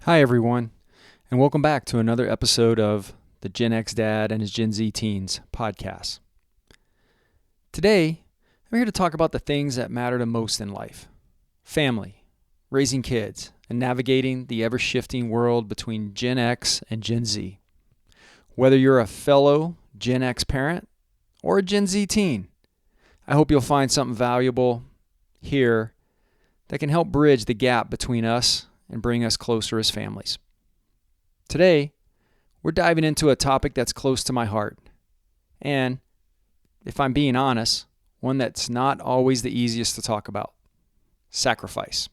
Hi, everyone, and welcome back to another episode of the Gen X Dad and his Gen Z Teens podcast. Today, I'm here to talk about the things that matter the most in life: family, raising kids, and navigating the ever-shifting world between Gen X and Gen Z. Whether you're a fellow Gen X parent or a Gen Z teen, I hope you'll find something valuable here that can help bridge the gap between us and bring us closer as families. Today, we're diving into a topic that's close to my heart, and, if I'm being honest, one that's not always the easiest to talk about: sacrifice.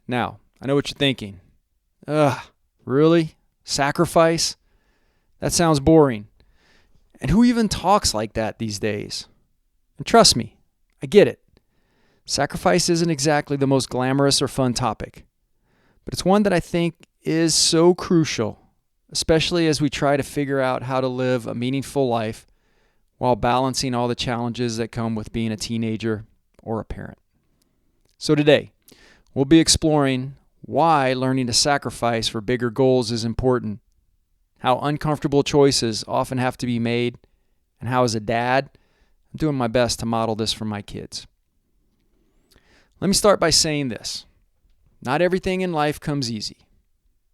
Now, I know what you're thinking. Really? Sacrifice? That sounds boring. And who even talks like that these days? And trust me, I get it. Sacrifice isn't exactly the most glamorous or fun topic, but it's one that I think is so crucial, especially as we try to figure out how to live a meaningful life while balancing all the challenges that come with being a teenager or a parent. So today, we'll be exploring why learning to sacrifice for bigger goals is important, how uncomfortable choices often have to be made, and how, as a dad, I'm doing my best to model this for my kids. Let me start by saying this. Not everything in life comes easy.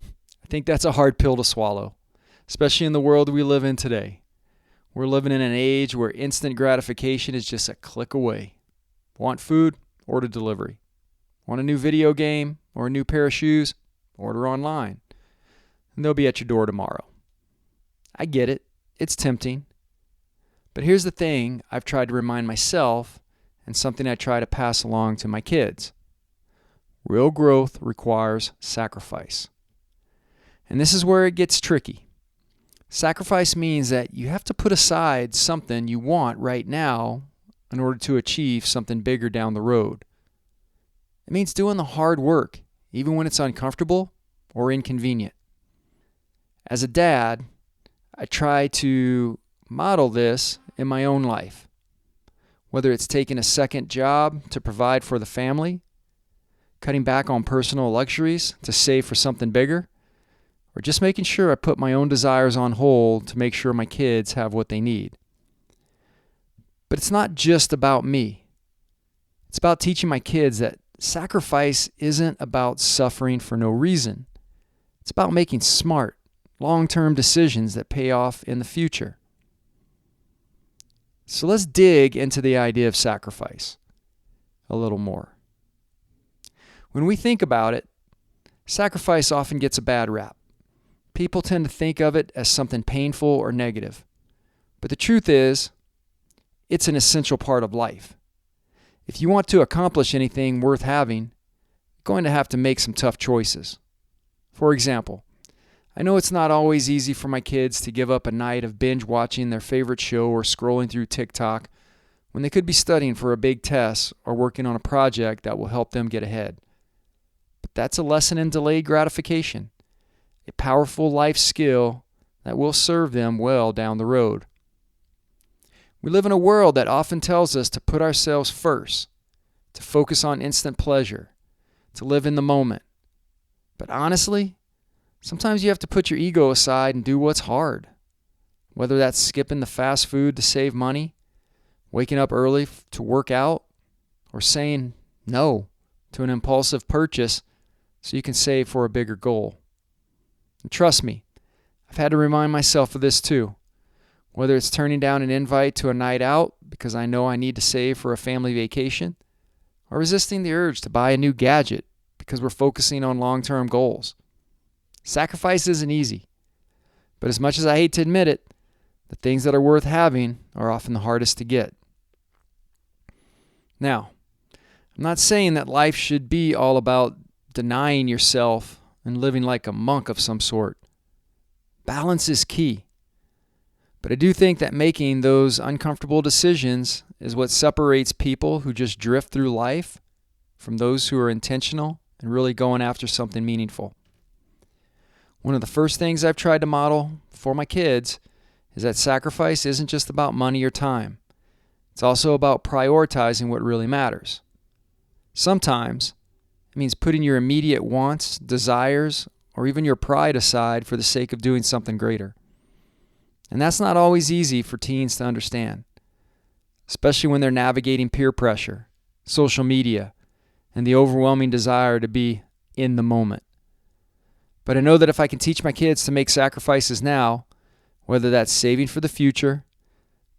I think that's a hard pill to swallow, especially in the world we live in today. We're living in an age where instant gratification is just a click away. Want food? Order delivery. Want a new video game or a new pair of shoes? Order online. And they'll be at your door tomorrow. I get it. It's tempting. But here's the thing I've tried to remind myself, and something I try to pass along to my kids. Real growth requires sacrifice. And this is where it gets tricky. Sacrifice means that you have to put aside something you want right now in order to achieve something bigger down the road. It means doing the hard work, even when it's uncomfortable or inconvenient. As a dad, I try to model this in my own life. Whether it's taking a second job to provide for the family, cutting back on personal luxuries to save for something bigger, or just making sure I put my own desires on hold to make sure my kids have what they need. But it's not just about me. It's about teaching my kids that sacrifice isn't about suffering for no reason. It's about making smart, long-term decisions that pay off in the future. So let's dig into the idea of sacrifice a little more. When we think about it, sacrifice often gets a bad rap. People tend to think of it as something painful or negative. But the truth is, it's an essential part of life. If you want to accomplish anything worth having, you're going to have to make some tough choices. For example, I know it's not always easy for my kids to give up a night of binge watching their favorite show or scrolling through TikTok when they could be studying for a big test or working on a project that will help them get ahead. But that's a lesson in delayed gratification, a powerful life skill that will serve them well down the road. We live in a world that often tells us to put ourselves first, to focus on instant pleasure, to live in the moment. But honestly, sometimes you have to put your ego aside and do what's hard. Whether that's skipping the fast food to save money, waking up early to work out, or saying no to an impulsive purchase so you can save for a bigger goal. And trust me, I've had to remind myself of this too. Whether it's turning down an invite to a night out because I know I need to save for a family vacation, or resisting the urge to buy a new gadget because we're focusing on long-term goals. Sacrifice isn't easy, but as much as I hate to admit it, the things that are worth having are often the hardest to get. Now, I'm not saying that life should be all about denying yourself and living like a monk of some sort. Balance is key. But I do think that making those uncomfortable decisions is what separates people who just drift through life from those who are intentional and really going after something meaningful. One of the first things I've tried to model for my kids is that sacrifice isn't just about money or time. It's also about prioritizing what really matters. Sometimes it means putting your immediate wants, desires, or even your pride aside for the sake of doing something greater. And that's not always easy for teens to understand, especially when they're navigating peer pressure, social media, and the overwhelming desire to be in the moment. But I know that if I can teach my kids to make sacrifices now, whether that's saving for the future,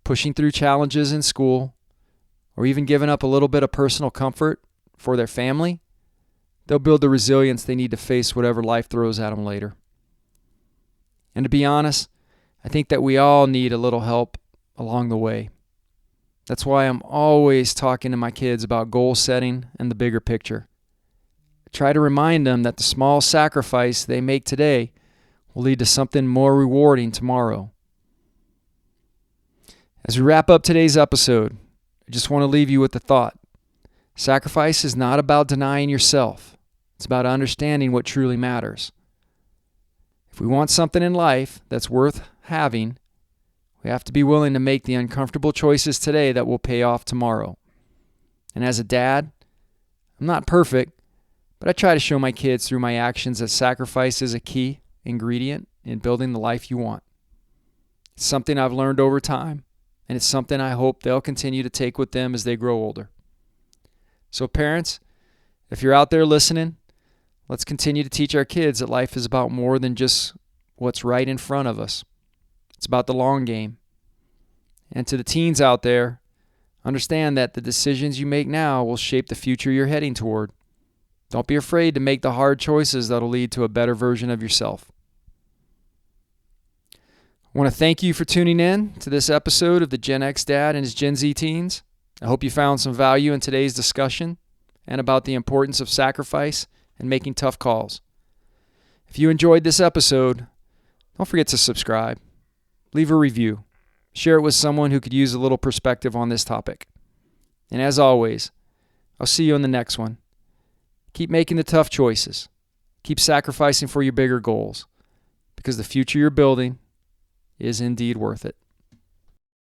pushing through challenges in school, or even giving up a little bit of personal comfort for their family, they'll build the resilience they need to face whatever life throws at them later. And to be honest, I think that we all need a little help along the way. That's why I'm always talking to my kids about goal setting and the bigger picture. I try to remind them that the small sacrifice they make today will lead to something more rewarding tomorrow. As we wrap up today's episode, I just want to leave you with the thought. Sacrifice is not about denying yourself. It's about understanding what truly matters. If we want something in life that's worth having, we have to be willing to make the uncomfortable choices today that will pay off tomorrow. And as a dad, I'm not perfect, but I try to show my kids through my actions that sacrifice is a key ingredient in building the life you want. It's something I've learned over time, and it's something I hope they'll continue to take with them as they grow older. So parents, if you're out there listening, let's continue to teach our kids that life is about more than just what's right in front of us. It's about the long game. And to the teens out there, understand that the decisions you make now will shape the future you're heading toward. Don't be afraid to make the hard choices that'll lead to a better version of yourself. I want to thank you for tuning in to this episode of the Gen X Dad and his Gen Z Teens. I hope you found some value in today's discussion and about the importance of sacrifice and making tough calls. If you enjoyed this episode, don't forget to subscribe. Leave a review. Share it with someone who could use a little perspective on this topic. And as always, I'll see you in the next one. Keep making the tough choices. Keep sacrificing for your bigger goals, because the future you're building is indeed worth it.